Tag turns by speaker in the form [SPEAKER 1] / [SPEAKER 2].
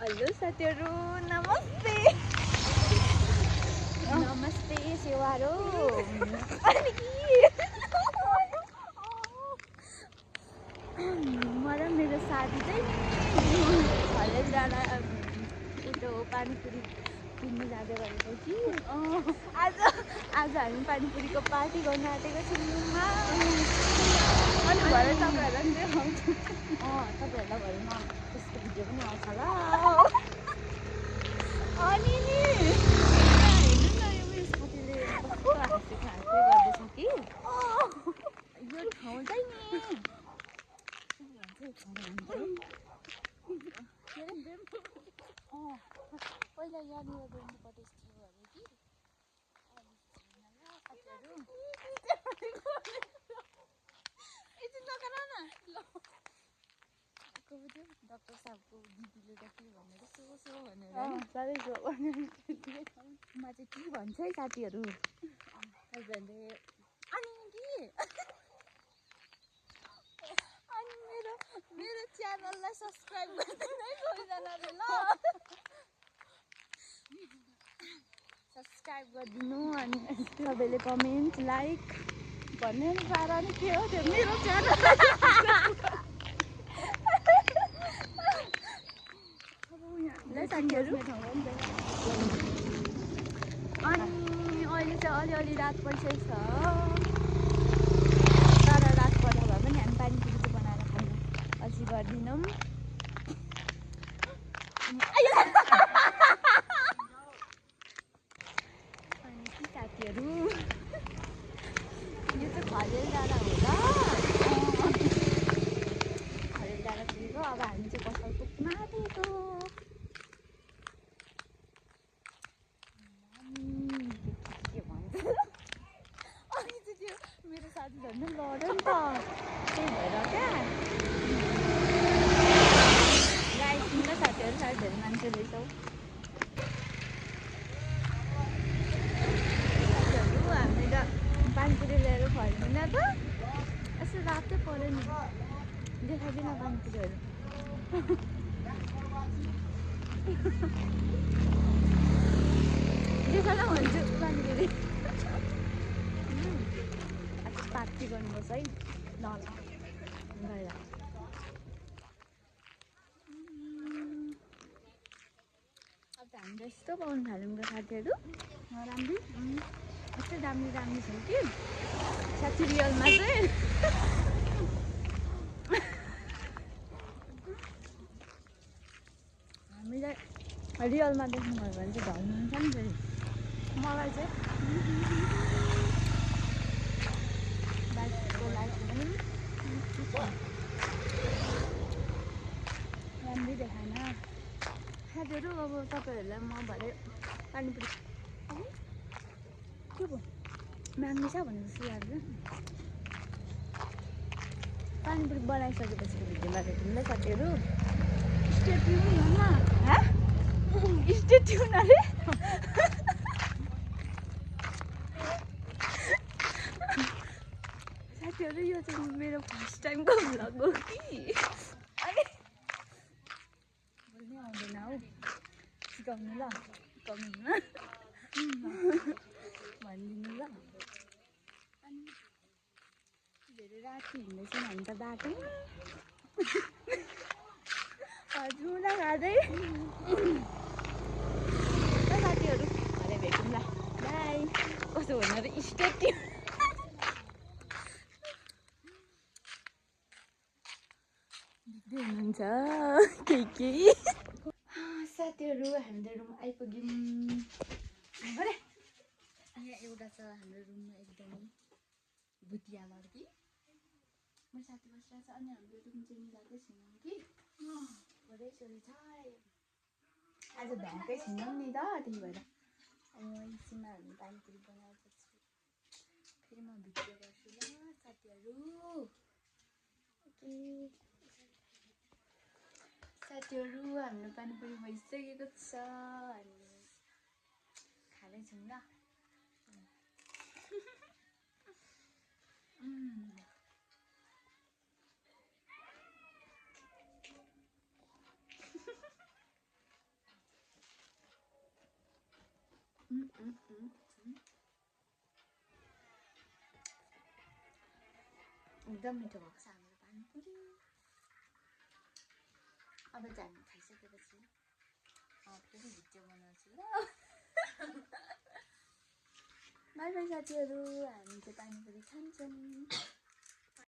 [SPEAKER 1] Hello साथीहरू नमस्ते नमस्ते सेवारो अनि म र मेरो साथी चाहिँ हलेल डाँडा उतो पानीपुरी किन्नु जाँदै गरेको कि आज हामी पानीपुरीको पार्टी गर्न आँटेको छौँ रुममा अनि भरे तपाईँहरूलाई पनि देखाउँछु तपाईँहरूलाई भरेमा त्यसको भिडियो पनि आउँछ होला अनि नि हेर्नु न यो मेरो साथीले कस्तो हाँसेको गर्दैछ कि यो ठाउँ चाहिँ नि पहिला यहाँनिर गर्नु कटेज थियो अरे कि डक्टर साहबको दिदीले त के भनेर सो भनेर साह्रै सो भनेर म चाहिँ के भन्छ है साथीहरू हस्बेन्डले अनि मेरो च्यानललाई सब्सक्राइब गरिदिनु है सबैजनाले ल सब्सक्राइब गरिदिनु अनि सबैले कमेन्ट लाइक भन्ने पारा नि के हो त्यो मेरो च्यानल साथीहरू अनि अहिले चाहिँ अलिअलि रात परिसकेको छ तर रात पर्दा भए पनि हामी पानीपुरी चाहिँ बनाएर खानु अझै गर्दैनौँ अनि के साथीहरू यो चाहिँ खरेल डाँडा हो ल खरेल डाँडा पुगेको अब हामी चाहिँ पसल पुग्न आँटेको मेरो साथी झन् लड्यो नि त त्यही भएर क्या गाइस ल साथीहरू साह्रै धेरै मान्छे रहेछौ साथीहरू हामी त पानीपुरी लिएर फर्किँदा त यसो रातै पऱ्यो नि देखाइदिन पानीपुरीहरू देखाएर भन्छु पानीपुरी पार्टी गर्नुपर्छ है ल गएर अब त हामीले यस्तो पाउनु थाल्यौँ त साथीहरू राम्रो यस्तो दामी दामी छ कि साथी रियलमा चाहिँ हामीलाई रियलमा देख्नुभयो भने चाहिँ धन्नुहुन्छ नि फेरि मलाई चाहिँ बाइकको लाइफ पनि राम्रै देखाएन साथीहरू अब तपाईँहरूलाई म भरे पानीपुरी के भयो माग्नु छ भनेर जस्तो लाग्छ पानीपुरी बनाइसकेपछि भिडियोमा भेटौँ ल साथीहरू स्टे ट्युन न स्टे ट्युन अरे साथीहरू यो चाहिँ मेरो फर्स्ट टाइमको भ्लग हो कि बोल्नै आउँदैन हौ सिकाउनु ल कमेन्टमा भनिदिनु ल अनि धेरै राति हिँड्दैछौँ हामी त बाटो हजुर खाँदै ल साथीहरू भरे भेटौँ ल बाई कसो भन्नु र स्टे ट्युन हुनुहुन्छ केही साथीहरू हामीले रुम आइपुग्यौँ अरे यहाँ एउटा छ हाम्रो रुममा एकदमै भुतिया लड्की मेरो साथी बसिरहेको छ अनि हाम्रो रुम चाहिँ मिलाएकै छैनौँ कि छोरै छोरी छ आज भ्याएकै छैनौँ नि त त्यही भएर अनि म एकछिनमा हामी पानीपुरी बनाएपछि फेरि म भिडियो गर्छु ल साथीहरू ओके साथीहरू हाम्रो पानीपुरी भइसकेको छ अनि खाँदैछौँ ल एकदम मिठो भएको छ हाम्रो पानीपुरी। अब चाहिँ हामी खाइसकेपछि फेरि भिडियो बनाउँछु ल। बाई बाई साथीहरू, हामी चाहिँ पानीपुरी खान्छौँ।